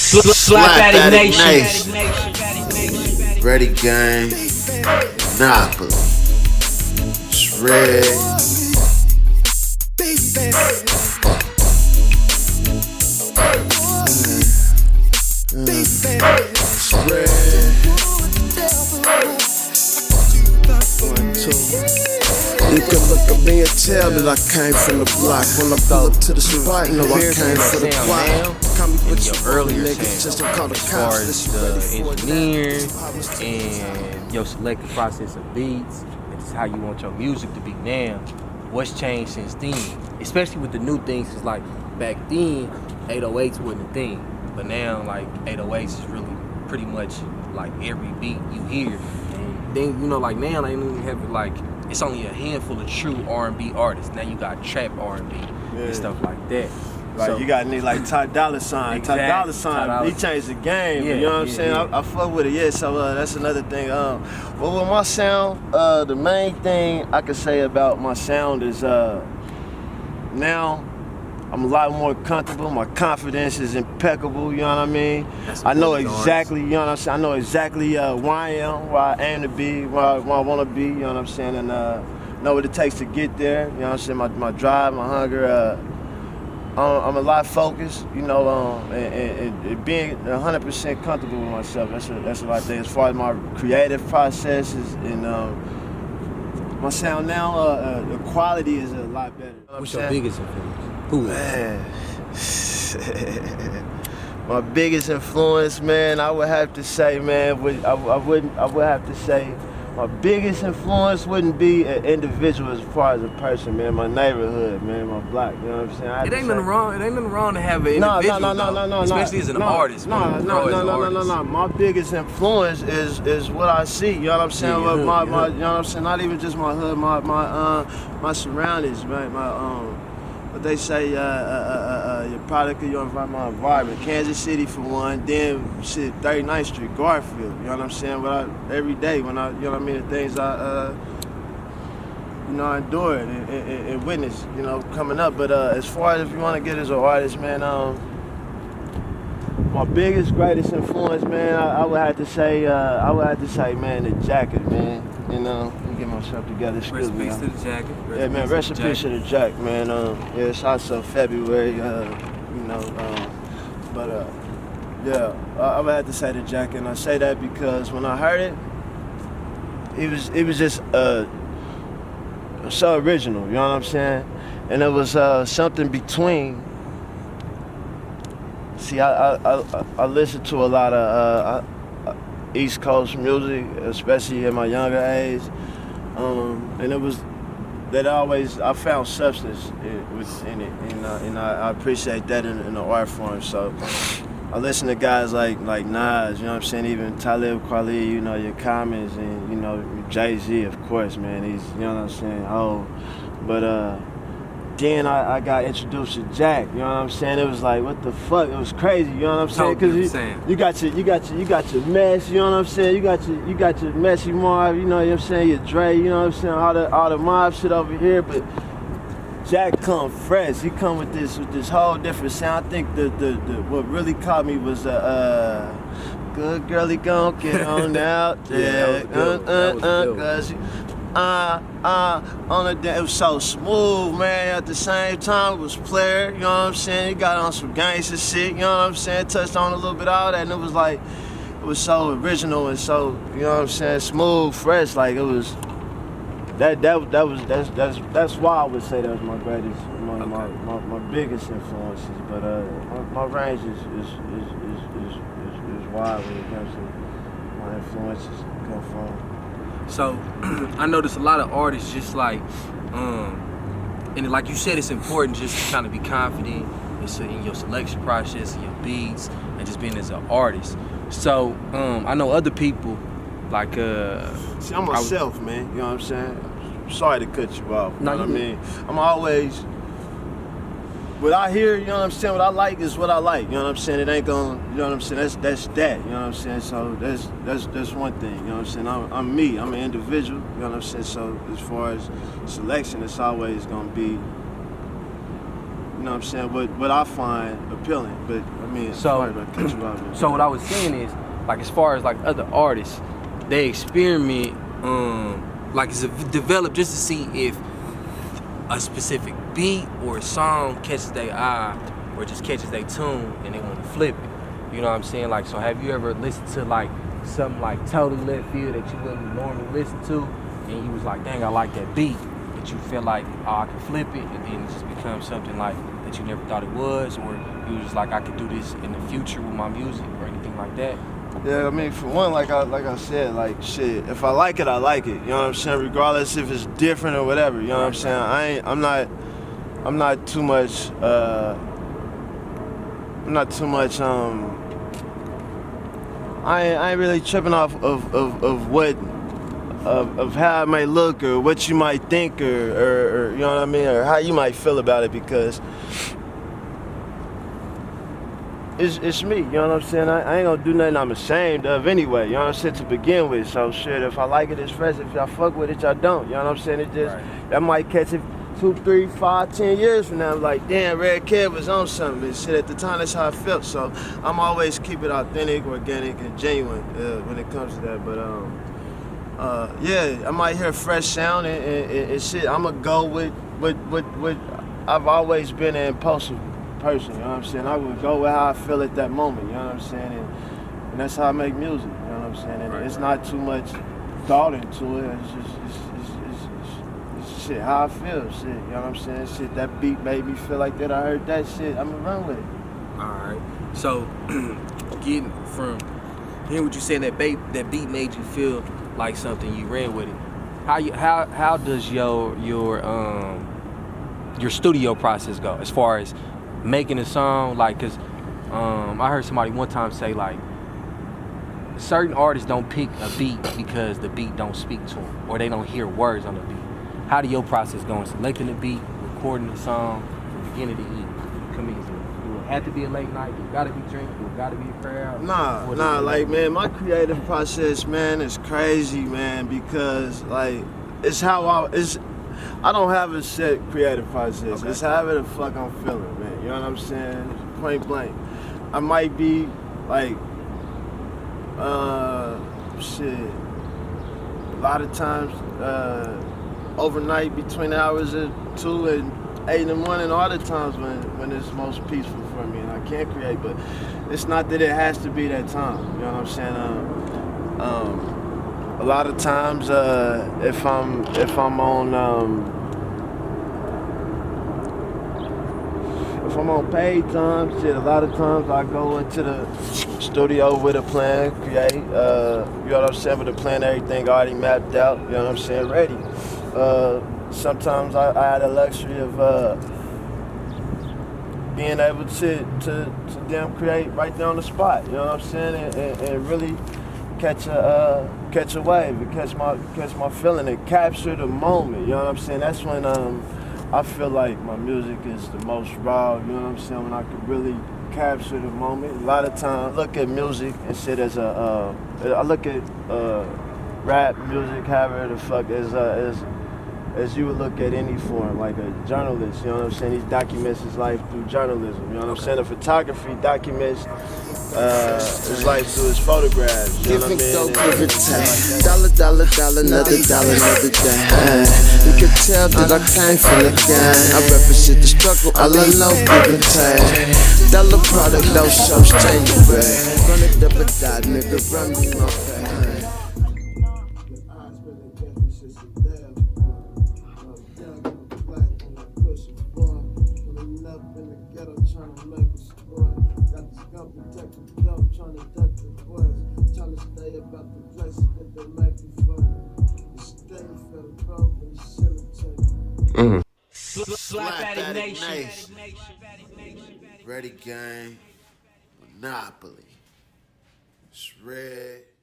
Slap at it nation. RedēGANG Monopoly. It's red. It's red. 1, 2. You can look at me and tell that I came from the block. When I pull up to the spot, know I came for the block. In your earlier as far as the engineer and your selective process of beats, and just how you want your music to be now, what's changed since then? Especially with the new things, cause like back then, 808s wasn't a thing, but now like 808s is really pretty much like every beat you hear. And then you know like now they don't even have it like, it's only a handful of true R&B artists. Now you got trap R&B and stuff like that. Like so, you got niggas like Ty Dolla $ign. Exactly. Ty Dolla $ign, he changed the game. You know what I'm saying? I fuck with it. Yeah. So that's another thing. Well, with my sound, the main thing I could say about my sound is now I'm a lot more comfortable. My confidence is impeccable. You know what I mean? I know exactly. You know what I'm saying? I know exactly where I am, where I aim to be, where I want to be. You know what I'm saying? And know what it takes to get there. You know what I'm saying? My drive, my hunger. I'm a lot focused, you know, and being 100% comfortable with myself. That's a lot of things. As far as my creative processes and my sound now, the quality is a lot better. What's your biggest influence? Who is? My biggest influence, man, I would have to say, man, I would have to say. My biggest influence wouldn't be an individual as far as a person, man. My neighborhood, man, my block. You know what I'm saying? It ain't nothing wrong to have an individual. No. Especially as an artist. No. My biggest influence is what I see. You know what I'm saying? You know what I'm saying? Not even just my hood, my surroundings, man. What they say, your product of your environment. Kansas City for one, then shit, 39th Street, Garfield. You know what I'm saying? But every day when you know what I mean, the things I endure and witness, you know, coming up. But as far as if you want to get as an artist, man, my greatest influence, man, I would have to say, man, the jacket, man. You know, let me get myself together. Rest in peace to the jacket. Yeah, man, rest in peace to the jacket, man. Yeah, it's also February, you know, yeah, I would have to say the jacket, and I say that because when I heard it was just so original, you know what I'm saying? And it was something between. See, I listen to a lot of East Coast music, especially in my younger age, and it was that I found substance in it, and I appreciate that in the art form. So I listen to guys like Nas, you know what I'm saying, even Talib Kweli, you know, your Commons, and you know Jay-Z, of course, man. He's, you know what I'm saying, but then I got introduced to Jack, you know what I'm saying? It was like, what the fuck? It was crazy, you know what I'm saying? Because you got your mess, you know what I'm saying? You got your Messy Marv, you know what I'm saying? Your Dre, you know what I'm saying? All the mob shit over here, but Jack come fresh. He come with this whole different sound. I think the what really caught me was good girlie gon' get on out, yeah, cause on the day, it was so smooth, man. At the same time, it was player, you know what I'm saying? He got on some gangster shit, you know what I'm saying? Touched on a little bit of all that, and it was like, it was so original and so, you know what I'm saying? Smooth, fresh, like it was. That's why I would say that was my greatest, my biggest influences. But my range is wide when it comes to my influences come from. So, I notice a lot of artists just like, and like you said, it's important just to kind of be confident in your selection process, in your beats, and just being as an artist. So, I know other people, like, see, I'm myself, man, you know what I'm saying? Sorry to cut you off, you know what I mean? I'm always, what I hear, you know what I'm saying, what I like is what I like, you know what I'm saying? It ain't gonna, you know what I'm saying, that's that, you know what I'm saying? So that's one thing, you know what I'm saying? I'm me, I'm an individual, you know what I'm saying? So as far as selection, it's always gonna be, you know what I'm saying, what I find appealing. But I mean, So what I was saying is, like, as far as like other artists, they experiment, like it's developed just to see if a specific beat or a song catches their eye or just catches their tune and they want to flip it. You know what I'm saying? Like, so have you ever listened to like something like totally left field that you wouldn't normally listen to, and you was like, dang, I like that beat, but you feel like, oh, I can flip it, and then it just becomes something like that you never thought it was, or you was just like, I could do this in the future with my music or anything like that? Yeah, I mean, for one, like I said, like, shit, if I like it, I like it. You know what I'm saying? Regardless if it's different or whatever. You know what I'm saying? I'm not too much. I ain't really tripping off of how it might look or what you might think or you know what I mean, or how you might feel about it, because it's me, you know what I'm saying? I ain't gonna do nothing I'm ashamed of anyway, you know what I'm saying, to begin with. So shit, if I like it, it's fresh. If y'all fuck with it, y'all don't. You know what I'm saying? It just, I might catch it 2, 3, 5, 10 years from now. I'm like, damn, RedKEV was on something. And shit, at the time, that's how I felt. So I'm always keep it authentic, organic, and genuine when it comes to that. But yeah, I might hear a fresh sound and shit. I'm gonna go with I've always been an impulsive person, you know what I'm saying? I would go with how I feel at that moment, you know what I'm saying? And that's how I make music, you know what I'm saying? And it's not too much thought into it. It's just it's shit, how I feel, shit, you know what I'm saying? Shit, that beat made me feel like that. I heard that shit, I'm gonna run with it. All right. So, getting from hearing what you saying, that beat made you feel like something, you ran with it. How does your studio process go as far as making a song? Like, cause I heard somebody one time say, like, certain artists don't pick a beat because the beat don't speak to them or they don't hear words on the beat. How do your process go in selecting the beat, recording the song from beginning to end? Come in. Do it have to be a late night? You gotta be drinking? You gotta be a crowd? Nah, like, man, my creative process, man, is crazy, man, because like it's how I don't have a set creative process. Okay. It's however the fuck I'm feeling, man. You know what I'm saying? Point blank. I might be like, shit. A lot of times, overnight between the hours of 2 and 8 in the morning, all the times when it's most peaceful for me and I can't create. But it's not that it has to be that time. You know what I'm saying? A lot of times, if I'm on paid time, shit, a lot of times I go into the studio with a plan, create, you know what I'm saying, with a plan, everything already mapped out, you know what I'm saying, ready. Sometimes I had the luxury of being able to damn create right there on the spot, you know what I'm saying, and really catch a wave, and catch my feeling and capture the moment, you know what I'm saying. That's when I feel like my music is the most raw, you know what I'm saying, when I can really capture the moment. A lot of times I look at music and shit as I look at rap music, however the fuck, as you would look at any form, like a journalist, you know what I'm saying? He documents his life through journalism, you know what I'm saying? A photography documents his life through his photographs, you know what I mean? Give and take. Dollar, another day. You can tell that I came from the gang. I represent the struggle, all I know, give and take. Dollar product, no show, change your way. Run it up and die, nigga, run me my pay. RedēGANG Monopoly. It's Red.